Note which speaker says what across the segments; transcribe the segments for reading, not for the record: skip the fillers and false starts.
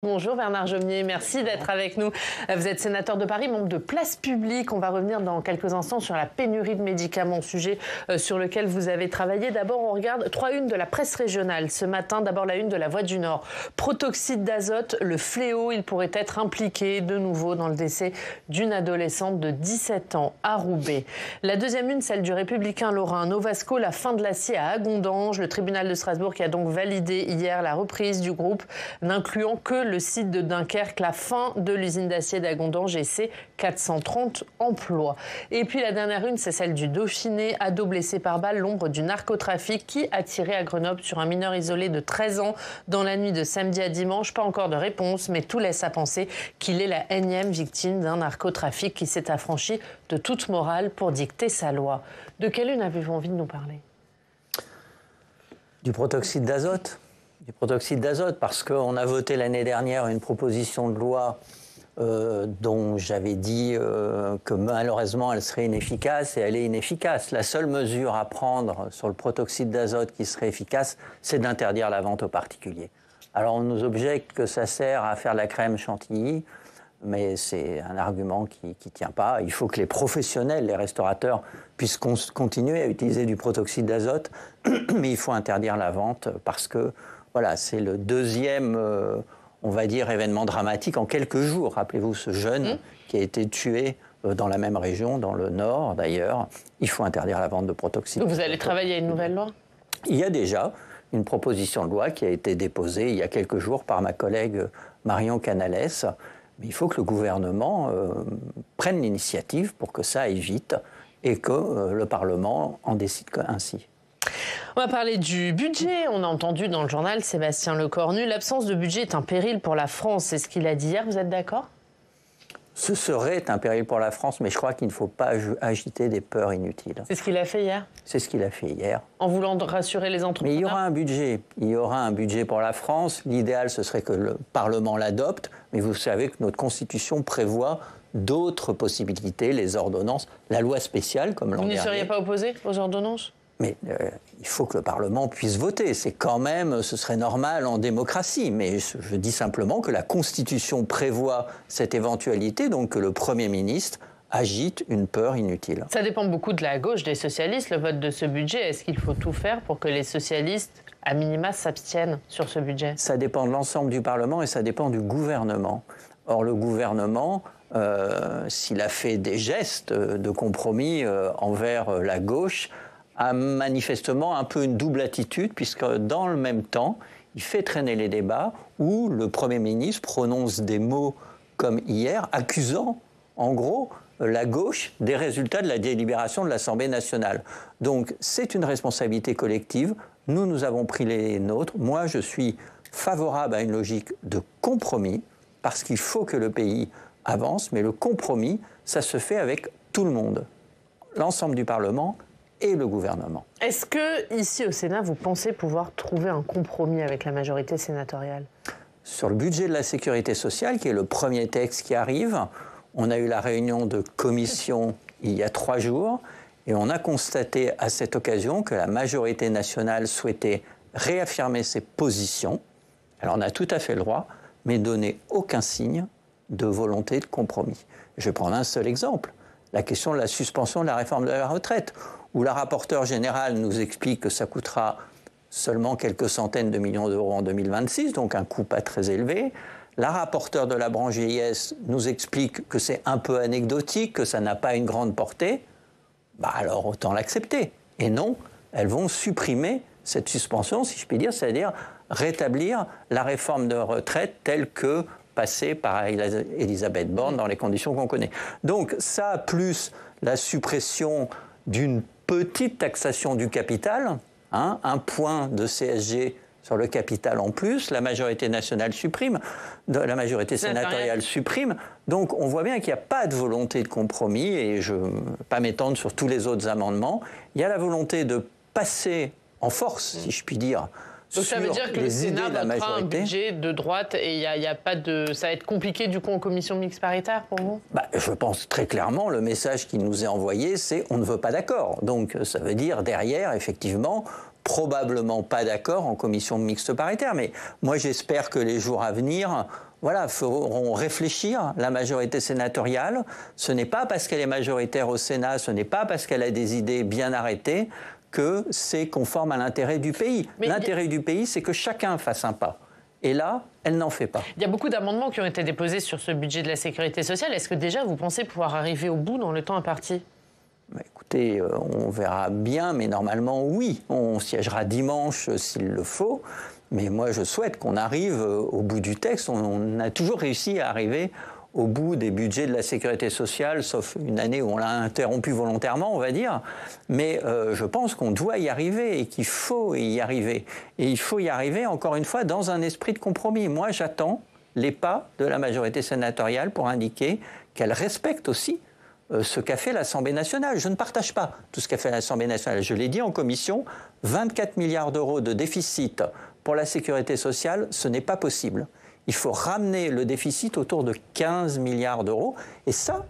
Speaker 1: Bonjour Bernard Jomier, merci d'être avec nous. Vous êtes sénateur de Paris, membre de Place Publique. On va revenir dans quelques instants sur la pénurie de médicaments, sujet sur lequel vous avez travaillé. D'abord, on regarde 3 unes de la presse régionale. Ce matin, d'abord la une de La Voix du Nord. Protoxyde d'azote, le fléau, il pourrait être impliqué de nouveau dans le décès d'une adolescente de 17 ans à Roubaix. La deuxième une, celle du Républicain lorrain. Novasco, la fin de l'acier à Agondange. Le tribunal de Strasbourg qui a donc validé hier la reprise du groupe, n'incluant que le site de Dunkerque, la fin de l'usine d'acier d'Agondange et ses 430 emplois. Et puis la dernière une, c'est celle du Dauphiné, ado blessé par balle, l'ombre du narcotrafic qui a tiré à Grenoble sur un mineur isolé de 13 ans dans la nuit de samedi à dimanche. Pas encore de réponse, mais tout laisse à penser qu'il est la énième victime d'un narcotrafic qui s'est affranchi de toute morale pour dicter sa loi. De quelle une avez-vous envie de nous parler?
Speaker 2: Du protoxyde d'azote. Du protoxyde d'azote, parce qu'on a voté l'année dernière une proposition de loi dont j'avais dit que malheureusement elle serait inefficace, et elle est inefficace. La seule mesure à prendre sur le protoxyde d'azote qui serait efficace, c'est d'interdire la vente aux particuliers. Alors on nous objecte que ça sert à faire de la crème chantilly, mais c'est un argument qui ne tient pas. Il faut que les professionnels, les restaurateurs, puissent continuer à utiliser du protoxyde d'azote, mais il faut interdire la vente parce que voilà, c'est le deuxième, on va dire, événement dramatique en quelques jours. Rappelez-vous ce jeune qui a été tué dans la même région, dans le Nord d'ailleurs. Il faut interdire la vente de protoxyde.
Speaker 1: Vous allez travailler à une nouvelle loi?
Speaker 2: Il y a déjà une proposition de loi qui a été déposée il y a quelques jours par ma collègue Marion Canales. Mais il faut que le gouvernement prenne l'initiative pour que ça aille vite et que le Parlement en décide ainsi.
Speaker 1: On va parler du budget. On a entendu dans le journal Sébastien Lecornu. L'absence de budget est un péril pour la France. C'est ce qu'il a dit hier. Vous êtes d'accord?
Speaker 2: Ce serait un péril pour la France, mais je crois qu'il ne faut pas agiter des peurs inutiles.
Speaker 1: C'est ce qu'il a fait hier?
Speaker 2: C'est ce qu'il a fait hier.
Speaker 1: En voulant rassurer les entrepreneurs?
Speaker 2: Mais il y aura un budget. Il y aura un budget pour la France. L'idéal, ce serait que le Parlement l'adopte. Mais vous savez que notre Constitution prévoit d'autres possibilités, les ordonnances, la loi spéciale, comme l'an dernier.
Speaker 1: Vous n'y seriez pas opposé aux ordonnances?
Speaker 2: Mais il faut que le Parlement puisse voter. C'est quand même, ce serait normal en démocratie. Mais je dis simplement que la Constitution prévoit cette éventualité, donc que le Premier ministre agite une peur inutile.
Speaker 1: Ça dépend beaucoup de la gauche, des socialistes, le vote de ce budget. Est-ce qu'il faut tout faire pour que les socialistes, à minima, s'abstiennent sur ce budget? Ça
Speaker 2: dépend de l'ensemble du Parlement et ça dépend du gouvernement. Or, le gouvernement, s'il a fait des gestes de compromis envers la gauche, a manifestement un peu une double attitude, puisque dans le même temps, il fait traîner les débats où le Premier ministre prononce des mots comme hier, accusant, en gros, la gauche des résultats de la délibération de l'Assemblée nationale. Donc, c'est une responsabilité collective. Nous avons pris les nôtres. Moi, je suis favorable à une logique de compromis, parce qu'il faut que le pays avance, mais le compromis, ça se fait avec tout le monde, l'ensemble du Parlement et le gouvernement.
Speaker 1: Est-ce que, ici au Sénat, vous pensez pouvoir trouver un compromis avec la majorité sénatoriale?
Speaker 2: Sur le budget de la sécurité sociale, qui est le premier texte qui arrive, on a eu la réunion de commission il y a 3 jours, et on a constaté à cette occasion que la majorité nationale souhaitait réaffirmer ses positions. Alors on a tout à fait le droit, mais donner aucun signe de volonté de compromis. Je vais prendre un seul exemple, la question de la suspension de la réforme de la retraite, où la rapporteure générale nous explique que ça coûtera seulement quelques centaines de millions d'euros en 2026, donc un coût pas très élevé. La rapporteure de la branche vieillesse nous explique que c'est un peu anecdotique, que ça n'a pas une grande portée. Bah alors autant l'accepter. Et non, elles vont supprimer cette suspension, si je puis dire, c'est-à-dire rétablir la réforme de retraite telle que passée par Elisabeth Borne dans les conditions qu'on connaît. Donc ça, plus la suppression d'une petite taxation du capital, un point de CSG sur le capital en plus, la majorité nationale supprime, la majorité sénatoriale supprime. Donc on voit bien qu'il n'y a pas de volonté de compromis, et je ne vais pas m'étendre sur tous les autres amendements. Il y a la volonté de passer en force, si je puis dire.
Speaker 1: Donc ça veut dire que le Sénat votera un budget de droite et il y a pas de... Ça va être compliqué du coup en commission mixte paritaire pour vous?
Speaker 2: Je pense très clairement, le message qui nous est envoyé, c'est on ne veut pas d'accord. Donc ça veut dire derrière, effectivement, probablement pas d'accord en commission mixte paritaire. Mais moi j'espère que les jours à venir voilà, feront réfléchir la majorité sénatoriale. Ce n'est pas parce qu'elle est majoritaire au Sénat, ce n'est pas parce qu'elle a des idées bien arrêtées que c'est conforme à l'intérêt du pays. L'intérêt du pays, c'est que chacun fasse un pas. Et là, elle n'en fait pas.
Speaker 1: Il y a beaucoup d'amendements qui ont été déposés sur ce budget de la sécurité sociale. Est-ce que déjà vous pensez pouvoir arriver au bout dans le temps imparti ?
Speaker 2: Écoutez, on verra bien, mais normalement, oui. On siégera dimanche s'il le faut. Mais moi, je souhaite qu'on arrive au bout du texte. On a toujours réussi à arriver au bout des budgets de la sécurité sociale, sauf une année où on l'a interrompu volontairement, on va dire. Mais je pense qu'on doit y arriver et qu'il faut y arriver. Et il faut y arriver, encore une fois, dans un esprit de compromis. Moi, j'attends les pas de la majorité sénatoriale pour indiquer qu'elle respecte aussi ce qu'a fait l'Assemblée nationale. Je ne partage pas tout ce qu'a fait l'Assemblée nationale. Je l'ai dit en commission, 24 milliards d'euros de déficit pour la sécurité sociale, ce n'est pas possible. Il faut ramener le déficit autour de 15 milliards d'euros. Et ça,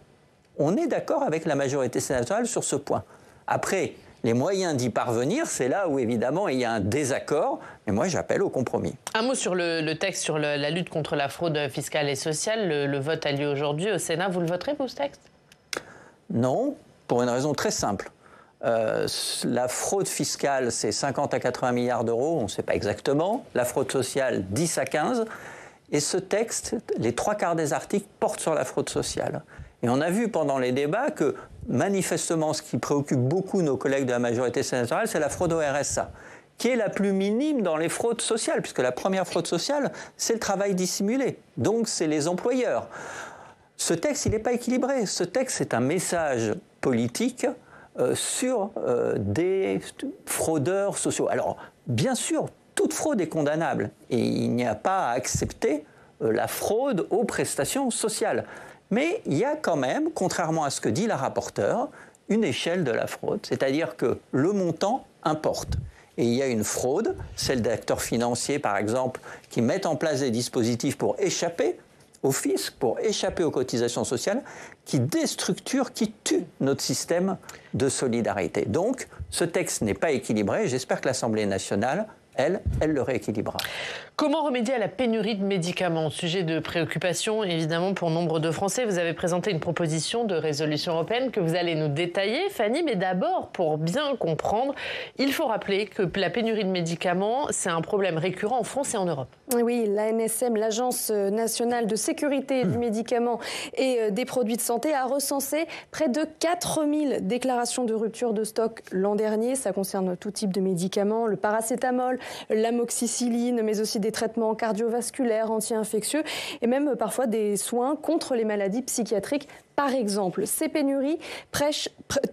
Speaker 2: on est d'accord avec la majorité sénatoriale sur ce point. Après, les moyens d'y parvenir, c'est là où, évidemment, il y a un désaccord. Mais moi, j'appelle au compromis.
Speaker 1: Un mot sur le texte sur la lutte contre la fraude fiscale et sociale. Le vote a lieu aujourd'hui au Sénat. Vous le voterez, vous, ce texte ?
Speaker 2: Non, pour une raison très simple. La fraude fiscale, c'est 50 à 80 milliards d'euros, on ne sait pas exactement. La fraude sociale, 10 à 15. Et ce texte, les 3/4 des articles portent sur la fraude sociale. Et on a vu pendant les débats que, manifestement, ce qui préoccupe beaucoup nos collègues de la majorité sénatoriale, c'est la fraude au RSA, qui est la plus minime dans les fraudes sociales, puisque la première fraude sociale, c'est le travail dissimulé. Donc, c'est les employeurs. Ce texte, il n'est pas équilibré. Ce texte, c'est un message politique sur des fraudeurs sociaux. Alors, bien sûr, toute fraude est condamnable et il n'y a pas à accepter la fraude aux prestations sociales. Mais il y a quand même, contrairement à ce que dit la rapporteure, une échelle de la fraude, c'est-à-dire que le montant importe. Et il y a une fraude, celle d'acteurs financiers par exemple, qui mettent en place des dispositifs pour échapper au fisc, pour échapper aux cotisations sociales, qui déstructurent, qui tuent notre système de solidarité. Donc, ce texte n'est pas équilibré. J'espère que l'Assemblée nationale, elle le rééquilibrera.
Speaker 1: Comment remédier à la pénurie de médicaments ? Sujet de préoccupation, évidemment, pour nombre de Français. Vous avez présenté une proposition de résolution européenne que vous allez nous détailler, Fanny. Mais d'abord, pour bien comprendre, il faut rappeler que la pénurie de médicaments, c'est un problème récurrent en France et en Europe.
Speaker 3: Oui, l'ANSM, l'Agence nationale de sécurité du médicament et des produits de santé, a recensé près de 4000 déclarations de rupture de stock l'an dernier. Ça concerne tout type de médicaments, le paracétamol, l'amoxicilline, mais aussi des traitements cardiovasculaires, anti-infectieux et même parfois des soins contre les maladies psychiatriques. Par exemple, ces pénuries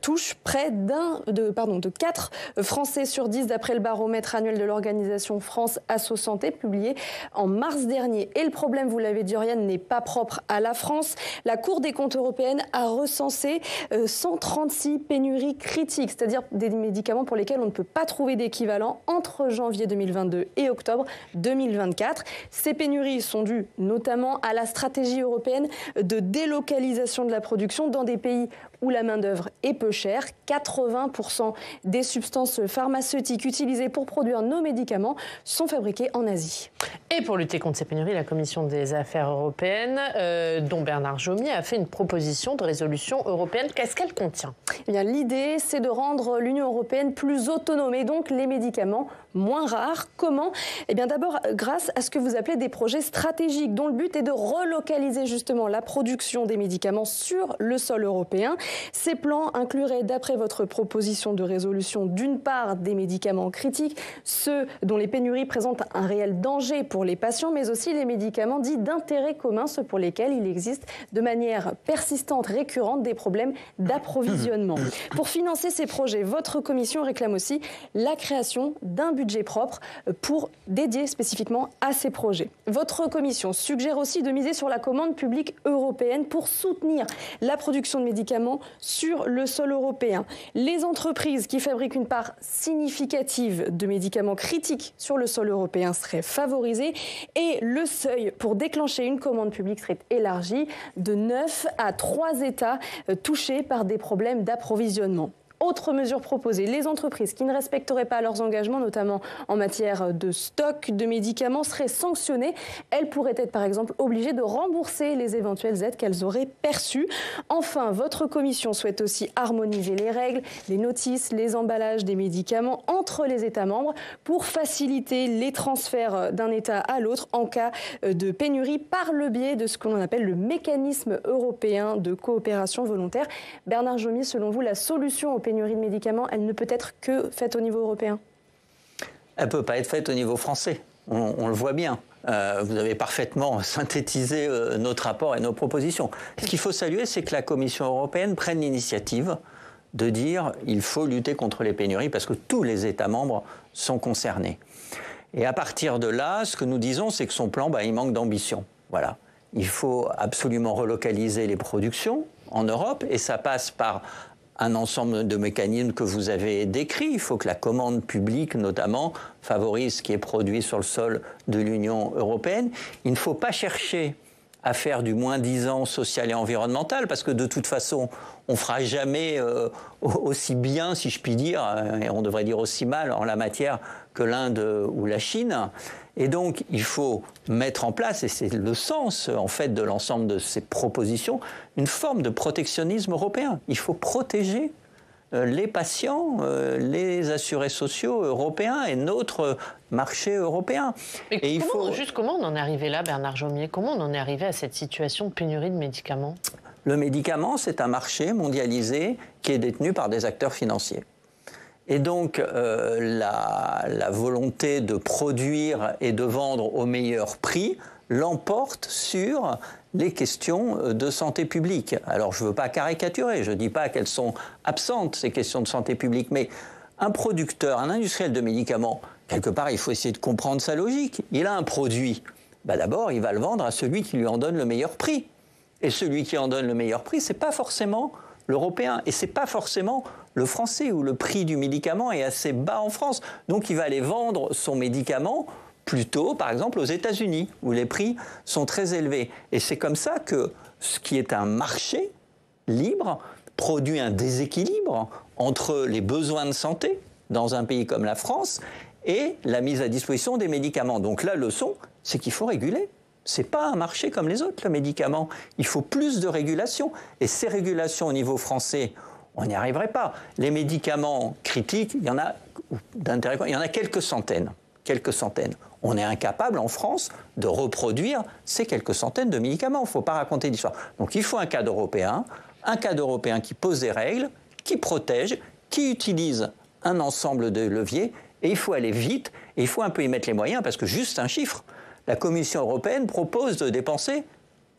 Speaker 3: touchent près de 4 Français sur 10 d'après le baromètre annuel de l'organisation France Asso Santé publié en mars dernier. Et le problème, vous l'avez dit Oriane, n'est pas propre à la France. La Cour des comptes européenne a recensé 136 pénuries critiques, c'est-à-dire des médicaments pour lesquels on ne peut pas trouver d'équivalent entre janvier 2022 et octobre 2024. Ces pénuries sont dues notamment à la stratégie européenne de délocalisation de la production dans des pays où la main-d'œuvre est peu chère. 80% des substances pharmaceutiques utilisées pour produire nos médicaments sont fabriquées en Asie.
Speaker 1: Et pour lutter contre ces pénuries, la Commission des affaires européennes, dont Bernard Jomier, a fait une proposition de résolution européenne. Qu'est-ce qu'elle contient ?
Speaker 3: Eh bien, l'idée, c'est de rendre l'Union européenne plus autonome et donc les médicaments moins rares. Comment ? Eh bien, d'abord, grâce à ce que vous appelez des projets stratégiques, dont le but est de relocaliser justement la production des médicaments sur le sol européen. Ces plans incluraient, d'après votre proposition de résolution, d'une part des médicaments critiques, ceux dont les pénuries présentent un réel danger pour les patients, mais aussi les médicaments dits d'intérêt commun, ceux pour lesquels il existe de manière persistante, récurrente, des problèmes d'approvisionnement. Pour financer ces projets, votre commission réclame aussi la création d'un budget propre pour dédier spécifiquement à ces projets. Votre commission suggère aussi de miser sur la commande publique européenne pour soutenir la production de médicaments sur le sol européen. Les entreprises qui fabriquent une part significative de médicaments critiques sur le sol européen seraient favorisées et le seuil pour déclencher une commande publique serait élargi de 9 à 3 États touchés par des problèmes d'approvisionnement. Autre mesure proposée, les entreprises qui ne respecteraient pas leurs engagements, notamment en matière de stock de médicaments, seraient sanctionnées. Elles pourraient être par exemple obligées de rembourser les éventuelles aides qu'elles auraient perçues. Enfin, votre commission souhaite aussi harmoniser les règles, les notices, les emballages des médicaments entre les États membres pour faciliter les transferts d'un État à l'autre en cas de pénurie par le biais de ce qu'on appelle le mécanisme européen de coopération volontaire. Bernard Jomier, selon vous, la solution aux pénuries de médicaments, elle ne peut être que faite au niveau européen?
Speaker 2: Elle ne peut pas être faite au niveau français. On le voit bien. Vous avez parfaitement synthétisé notre rapport et nos propositions. Ce qu'il faut saluer, c'est que la Commission européenne prenne l'initiative de dire qu'il faut lutter contre les pénuries parce que tous les États membres sont concernés. Et à partir de là, ce que nous disons, c'est que son plan, il manque d'ambition. Voilà. Il faut absolument relocaliser les productions en Europe et ça passe par un ensemble de mécanismes que vous avez décrits. Il faut que la commande publique, notamment, favorise ce qui est produit sur le sol de l'Union européenne. Il ne faut pas chercher à faire du moins-disant social et environnemental, parce que de toute façon, on ne fera jamais aussi bien, si je puis dire, et on devrait dire aussi mal en la matière que l'Inde ou la Chine. Et donc, il faut mettre en place, et c'est le sens, en fait, de l'ensemble de ces propositions, une forme de protectionnisme européen. Il faut protéger les patients, les assurés sociaux européens et notre marché européen.
Speaker 1: Mais et comment on en est arrivé là, Bernard Jomier? Comment on en est arrivé à cette situation de pénurie de médicaments?
Speaker 2: Le médicament, c'est un marché mondialisé qui est détenu par des acteurs financiers. Et donc, la volonté de produire et de vendre au meilleur prix l'emporte sur les questions de santé publique. Alors, je ne veux pas caricaturer, je ne dis pas qu'elles sont absentes, ces questions de santé publique, mais un producteur, un industriel de médicaments, quelque part, il faut essayer de comprendre sa logique. Il a un produit, d'abord, il va le vendre à celui qui lui en donne le meilleur prix. Et celui qui en donne le meilleur prix, ce n'est pas forcément l'européen, et ce n'est pas forcément le français, où le prix du médicament est assez bas en France. Donc, il va aller vendre son médicament plutôt, par exemple, aux États-Unis, où les prix sont très élevés. Et c'est comme ça que ce qui est un marché libre produit un déséquilibre entre les besoins de santé dans un pays comme la France et la mise à disposition des médicaments. Donc la leçon, c'est qu'il faut réguler. Ce n'est pas un marché comme les autres, le médicament. Il faut plus de régulation. Et ces régulations au niveau français, on n'y arriverait pas. Les médicaments critiques, il y en a quelques centaines. On est incapable en France de reproduire ces quelques centaines de médicaments. Il ne faut pas raconter d'histoire. Donc il faut un cadre européen qui pose des règles, qui protège, qui utilise un ensemble de leviers. Et il faut aller vite, et il faut un peu y mettre les moyens, parce que juste un chiffre, la Commission européenne propose de dépenser,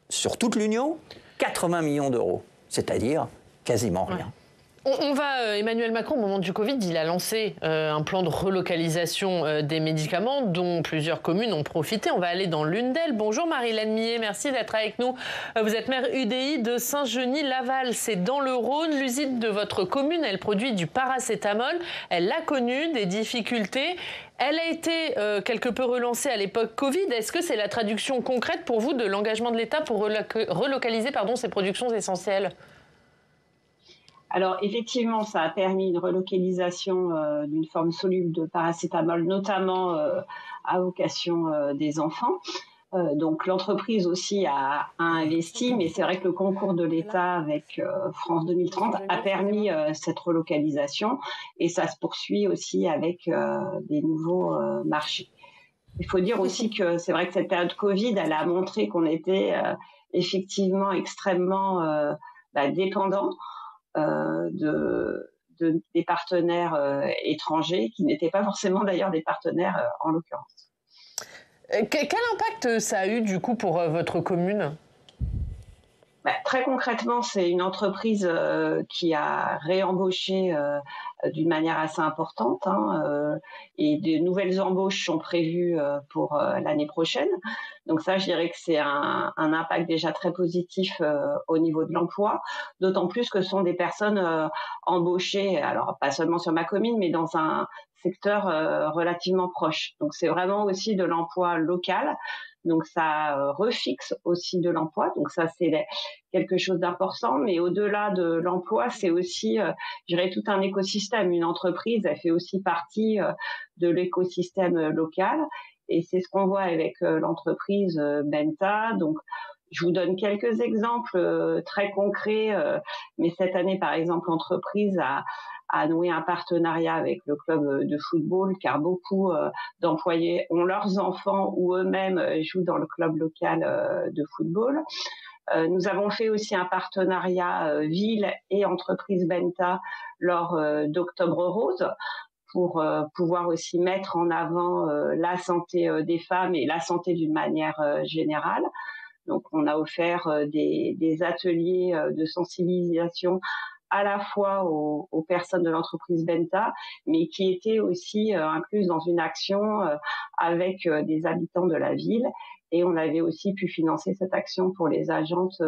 Speaker 2: sur toute l'Union, 80 millions d'euros, c'est-à-dire quasiment rien.
Speaker 1: Emmanuel Macron, au moment du Covid, il a lancé un plan de relocalisation des médicaments dont plusieurs communes ont profité. On va aller dans l'une d'elles. Bonjour Marie-Hélène Millet, merci d'être avec nous. Vous êtes maire UDI de Saint-Genis-Laval, c'est dans le Rhône. L'usine de votre commune, elle produit du paracétamol. Elle a connu des difficultés. Elle a été quelque peu relancée à l'époque Covid. Est-ce que c'est la traduction concrète pour vous de l'engagement de l'État pour relocaliser ces productions essentielles ?
Speaker 4: Alors effectivement, ça a permis une relocalisation d'une forme soluble de paracétamol, notamment à vocation des enfants. Donc l'entreprise aussi a investi, mais c'est vrai que le concours de l'État avec France 2030 a permis cette relocalisation et ça se poursuit aussi avec des nouveaux marchés. Il faut dire aussi que c'est vrai que cette période Covid, elle a montré qu'on était effectivement extrêmement dépendant des partenaires étrangers, qui n'étaient pas forcément d'ailleurs des partenaires en l'occurrence.
Speaker 1: Quel impact ça a eu du coup pour votre commune ?
Speaker 4: Très concrètement, c'est une entreprise qui a réembauché d'une manière assez importante et de nouvelles embauches sont prévues pour l'année prochaine. Donc ça, je dirais que c'est un impact déjà très positif au niveau de l'emploi, d'autant plus que ce sont des personnes embauchées, alors pas seulement sur ma commune, mais dans un secteur relativement proche. Donc c'est vraiment aussi de l'emploi local. Donc ça refixe aussi de l'emploi. Donc ça, c'est quelque chose d'important. Mais au-delà de l'emploi, c'est aussi, je dirais, tout un écosystème. Une entreprise, elle fait aussi partie de l'écosystème local. Et c'est ce qu'on voit avec l'entreprise Benta. Donc, je vous donne quelques exemples très concrets. Mais cette année, par exemple, l'entreprise a noué un partenariat avec le club de football, car beaucoup d'employés ont leurs enfants ou eux-mêmes jouent dans le club local de football. Nous avons fait aussi un partenariat ville et entreprise Benta lors d'Octobre Rose pour pouvoir aussi mettre en avant la santé des femmes et la santé d'une manière générale. Donc, on a offert des ateliers de sensibilisation à la fois aux personnes de l'entreprise Benta, mais qui étaient aussi incluses dans une action avec des habitants de la ville. Et on avait aussi pu financer cette action pour les agentes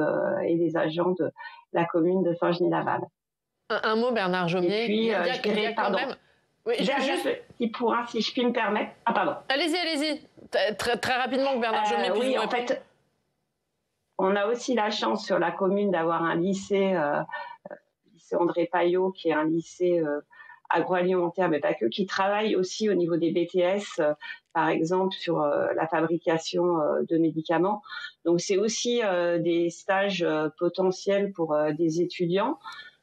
Speaker 4: et les agents de la commune de Saint-Genis-Laval.
Speaker 1: Un mot, Bernard Jomier.
Speaker 4: Et puis, je dirais, pardon.
Speaker 1: Oui,
Speaker 4: juste petit point, si je puis me permettre. Ah, pardon.
Speaker 1: Allez-y. Très rapidement, que Bernard Jomier puisse vous répondre. En fait,
Speaker 4: on a aussi la chance sur la commune d'avoir un lycée André Payot, qui est un lycée agroalimentaire, mais pas que, qui travaille aussi au niveau des BTS, par exemple, sur la fabrication de médicaments. Donc, c'est aussi des stages potentiels pour des étudiants.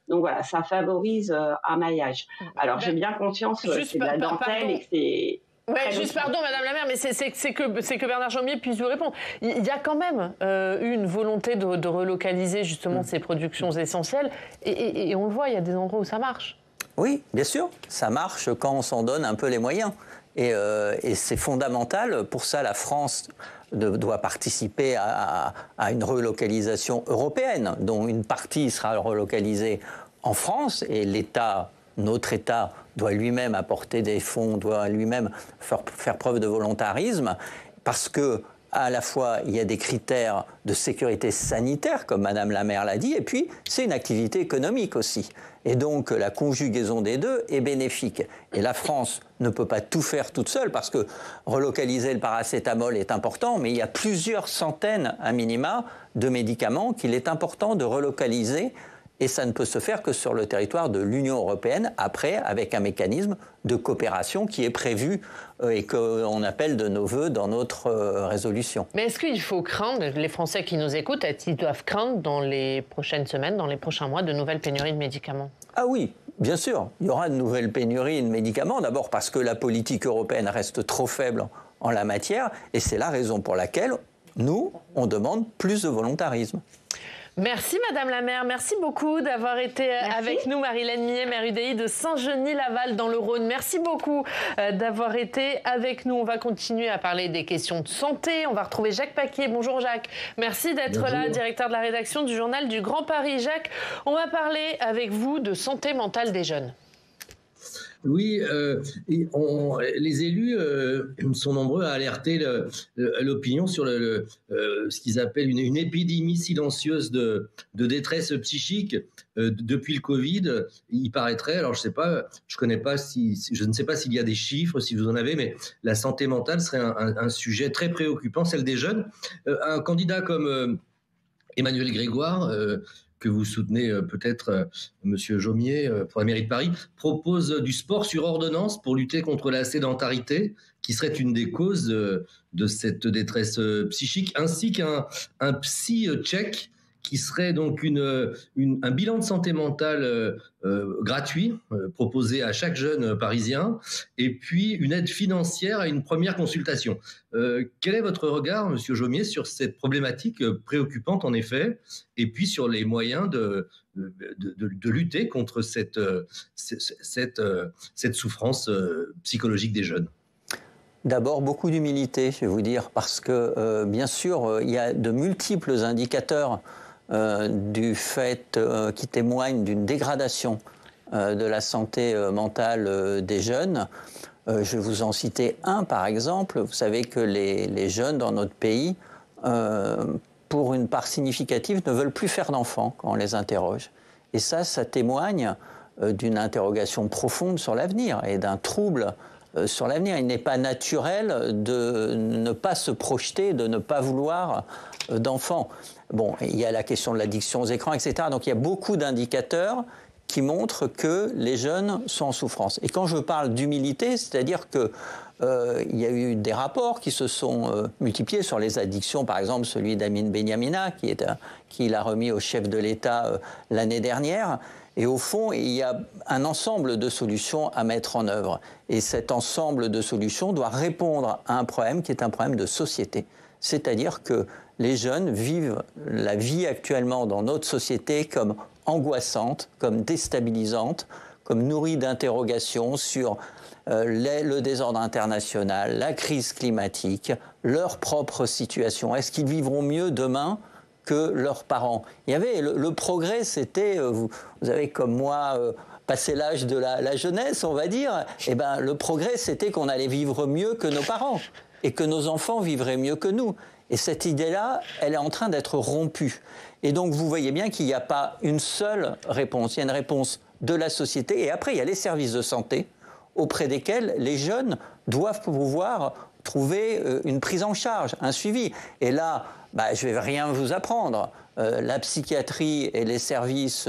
Speaker 4: Donc, voilà, ça favorise un maillage. Alors, j'ai bien conscience que c'est de la dentelle et que c'est...
Speaker 1: Ouais, juste pardon, Madame la maire, mais c'est que Bernard Jomier puisse vous répondre. Il y a quand même eu une volonté de relocaliser justement ces productions essentielles, et on le voit, il y a des endroits où ça marche.
Speaker 2: Oui, bien sûr, ça marche quand on s'en donne un peu les moyens. Et c'est fondamental. Pour ça, la France doit participer à une relocalisation européenne, dont une partie sera relocalisée en France, et notre État doit lui-même apporter des fonds, doit lui-même faire preuve de volontarisme, parce que à la fois, il y a des critères de sécurité sanitaire, comme Madame la maire l'a dit, et puis c'est une activité économique aussi. Et donc, la conjugaison des deux est bénéfique. Et la France ne peut pas tout faire toute seule, parce que relocaliser le paracétamol est important, mais il y a plusieurs centaines, à minima, de médicaments qu'il est important de relocaliser. Et ça ne peut se faire que sur le territoire de l'Union européenne, après, avec un mécanisme de coopération qui est prévu et qu'on appelle de nos voeux dans notre résolution.
Speaker 1: Mais est-ce qu'il faut craindre, les Français qui nous écoutent, ils doivent craindre dans les prochaines semaines, dans les prochains mois, de nouvelles pénuries de médicaments?
Speaker 2: Ah oui, bien sûr. Il y aura de nouvelles pénuries de médicaments, d'abord parce que la politique européenne reste trop faible en la matière, et c'est la raison pour laquelle nous, on demande plus de volontarisme.
Speaker 1: Merci Madame la maire, merci beaucoup d'avoir été avec nous. Marie-Hélène Millet, maire UDI de Saint-Genis-Laval dans le Rhône. Merci beaucoup d'avoir été avec nous. On va continuer à parler des questions de santé. On va retrouver Jacques Paquier. Bonjour Jacques. Merci d'être là, directeur de la rédaction du journal du Grand Paris. Jacques, on va parler avec vous de santé mentale des jeunes.
Speaker 5: Oui, les élus sont nombreux à alerter l'opinion sur ce qu'ils appellent une épidémie silencieuse de détresse psychique depuis le Covid. Il paraîtrait, alors je ne sais pas s'il y a des chiffres, si vous en avez, mais la santé mentale serait un sujet très préoccupant, celle des jeunes. Un candidat comme Emmanuel Grégoire, que vous soutenez peut-être, Monsieur Jomier, pour la mairie de Paris, propose du sport sur ordonnance pour lutter contre la sédentarité, qui serait une des causes de cette détresse psychique, ainsi qu'un psy-check, qui serait donc un bilan de santé mentale gratuit, proposé à chaque jeune parisien, et puis une aide financière à une première consultation. Quel est votre regard, Monsieur Jomier, sur cette problématique préoccupante en effet, et puis sur les moyens de lutter contre cette souffrance psychologique des jeunes?
Speaker 2: D'abord, beaucoup d'humilité, je vais vous dire, parce que bien sûr, il y a de multiples indicateurs du fait qui témoignent d'une dégradation de la santé mentale des jeunes. Je vais vous en citer un, par exemple. Vous savez que les jeunes dans notre pays, pour une part significative, ne veulent plus faire d'enfants quand on les interroge. Et ça témoigne d'une interrogation profonde sur l'avenir et d'un trouble sur l'avenir. Il n'est pas naturel de ne pas se projeter, de ne pas vouloir d'enfants. Bon, il y a la question de l'addiction aux écrans, etc. Donc il y a beaucoup d'indicateurs qui montrent que les jeunes sont en souffrance. Et quand je parle d'humilité, c'est-à-dire que il y a eu des rapports qui se sont multipliés sur les addictions, par exemple celui d'Amin Benhamina, qui l'a remis au chef de l'État l'année dernière. Et au fond, il y a un ensemble de solutions à mettre en œuvre. Et cet ensemble de solutions doit répondre à un problème qui est un problème de société. C'est-à-dire que les jeunes vivent la vie actuellement dans notre société comme angoissante, comme déstabilisante, comme nourrie d'interrogations sur le désordre international, la crise climatique, leur propre situation. Est-ce qu'ils vivront mieux demain que leurs parents? Il y avait le progrès, c'était, vous avez comme moi passé l'âge de la jeunesse, on va dire, et ben le progrès, c'était qu'on allait vivre mieux que nos parents et que nos enfants vivraient mieux que nous. Et cette idée-là, elle est en train d'être rompue. Et donc vous voyez bien qu'il n'y a pas une seule réponse. Il y a une réponse de la société et après il y a les services de santé auprès desquels les jeunes doivent pouvoir trouver une prise en charge, un suivi. Et là, je ne vais rien vous apprendre. La psychiatrie et les services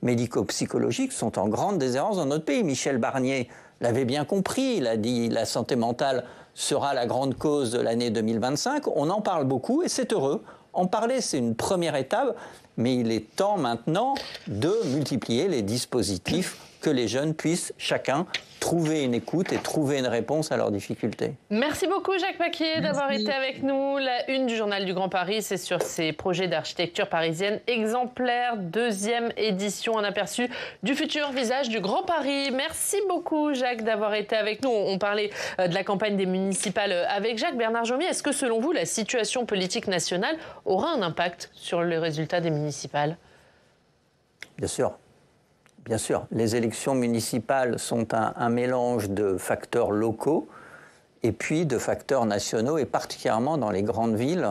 Speaker 2: médico-psychologiques sont en grande déshérence dans notre pays. Michel Barnier l'avait bien compris, il a dit la santé mentale sera la grande cause de l'année 2025. On en parle beaucoup et c'est heureux. En parler, c'est une première étape, mais il est temps maintenant de multiplier les dispositifs que les jeunes puissent chacun trouver une écoute et trouver une réponse à leurs difficultés.
Speaker 1: Merci beaucoup Jacques Paquier d'avoir été avec nous. La une du Journal du Grand Paris, c'est sur ces projets d'architecture parisienne exemplaires, 2e édition, un aperçu du futur visage du Grand Paris. Merci beaucoup Jacques d'avoir été avec nous. On parlait de la campagne des municipales avec Jacques. Bernard Jomier, est-ce que selon vous, la situation politique nationale aura un impact sur les résultats des municipales?
Speaker 2: Bien sûr. Bien sûr, les élections municipales sont un mélange de facteurs locaux et puis de facteurs nationaux, et particulièrement dans les grandes villes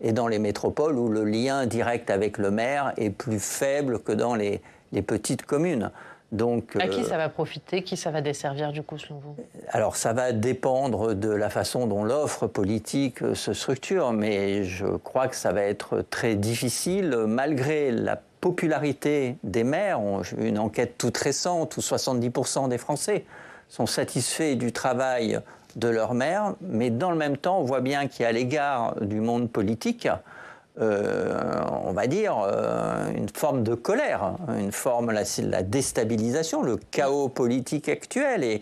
Speaker 2: et dans les métropoles où le lien direct avec le maire est plus faible que dans les petites communes. Donc,
Speaker 1: à qui ça va profiter? Qui ça va desservir du coup selon vous?
Speaker 2: Alors ça va dépendre de la façon dont l'offre politique se structure, mais je crois que ça va être très difficile malgré la popularité des maires. J'ai vu une enquête toute récente où 70% des Français sont satisfaits du travail de leur maire, mais dans le même temps, on voit bien qu'il y a à l'égard du monde politique, on va dire, une forme de colère, une forme, la déstabilisation, le chaos politique actuel. Et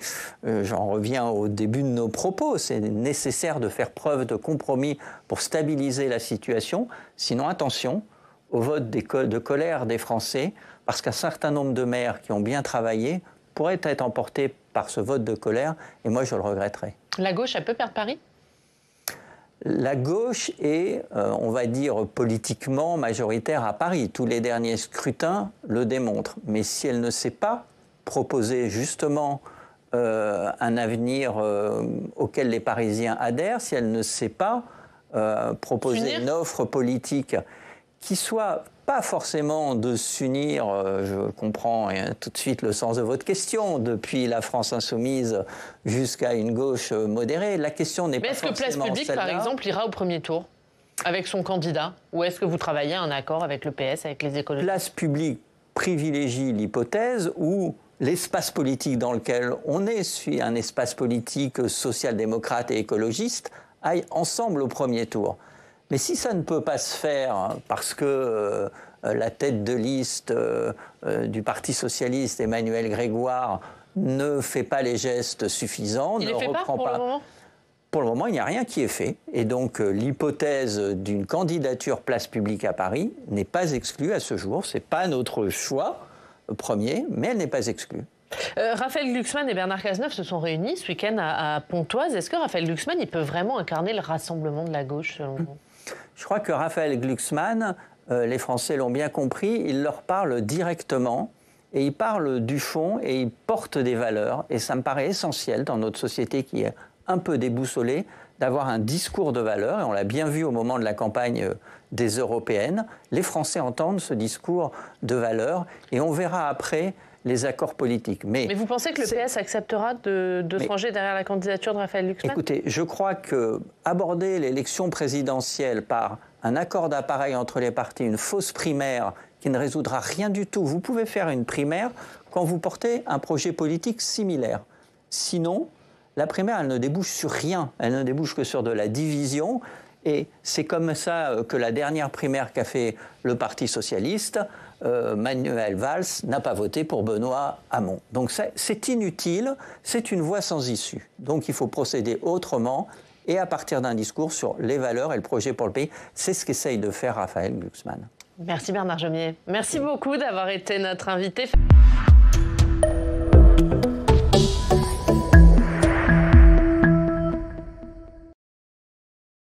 Speaker 2: j'en reviens au début de nos propos, c'est nécessaire de faire preuve de compromis pour stabiliser la situation, sinon attention au vote de colère des Français, parce qu'un certain nombre de maires qui ont bien travaillé pourraient être emportés par ce vote de colère, et moi je le regretterais.
Speaker 1: La gauche, elle peut perdre Paris ?
Speaker 2: La gauche est, on va dire, politiquement majoritaire à Paris. Tous les derniers scrutins le démontrent. Mais si elle ne sait pas proposer justement un avenir auquel les Parisiens adhèrent, si elle ne sait pas proposer une offre politique qui soit pas forcément de s'unir, je comprends tout de suite le sens de votre question, depuis la France insoumise jusqu'à une gauche modérée. La question n'est pas forcément celle-là.
Speaker 1: Est-ce que Place Publique, par exemple, ira au premier tour avec son candidat? Ou est-ce que vous travaillez à un accord avec le PS, avec les écologistes?
Speaker 2: Place Publique privilégie l'hypothèse où l'espace politique dans lequel on est, suit un espace politique social-démocrate et écologiste, aille ensemble au premier tour. Mais si ça ne peut pas se faire parce que la tête de liste du Parti socialiste, Emmanuel Grégoire, ne fait pas les gestes suffisants,
Speaker 1: ne reprend pas...
Speaker 2: Pour le moment, il n'y a rien qui est fait. Et donc, l'hypothèse d'une candidature Place Publique à Paris n'est pas exclue à ce jour. Ce n'est pas notre choix premier, mais elle n'est pas exclue.
Speaker 1: Raphaël Glucksmann et Bernard Cazeneuve se sont réunis ce week-end à Pontoise. Est-ce que Raphaël Glucksmann il peut vraiment incarner le rassemblement de la gauche, selon vous?
Speaker 2: Je crois que Raphaël Glucksmann, les Français l'ont bien compris, il leur parle directement et il parle du fond et il porte des valeurs. Et ça me paraît essentiel dans notre société qui est un peu déboussolée d'avoir un discours de valeurs. Et on l'a bien vu au moment de la campagne des européennes. Les Français entendent ce discours de valeurs et on verra après les accords politiques.
Speaker 1: Mais vous pensez que le PS acceptera de se ranger derrière la candidature de Raphaël Glucksmann?
Speaker 2: Écoutez, je crois qu'aborder l'élection présidentielle par un accord d'appareil entre les partis, une fausse primaire qui ne résoudra rien du tout. Vous pouvez faire une primaire quand vous portez un projet politique similaire. Sinon, la primaire, elle ne débouche sur rien. Elle ne débouche que sur de la division. Et c'est comme ça que la dernière primaire qu'a fait le Parti socialiste, Manuel Valls n'a pas voté pour Benoît Hamon. Donc c'est inutile, c'est une voie sans issue. Donc il faut procéder autrement et à partir d'un discours sur les valeurs et le projet pour le pays. C'est ce qu'essaye de faire Raphaël Glucksmann.
Speaker 1: Merci Bernard Jomier. Merci beaucoup d'avoir été notre invité.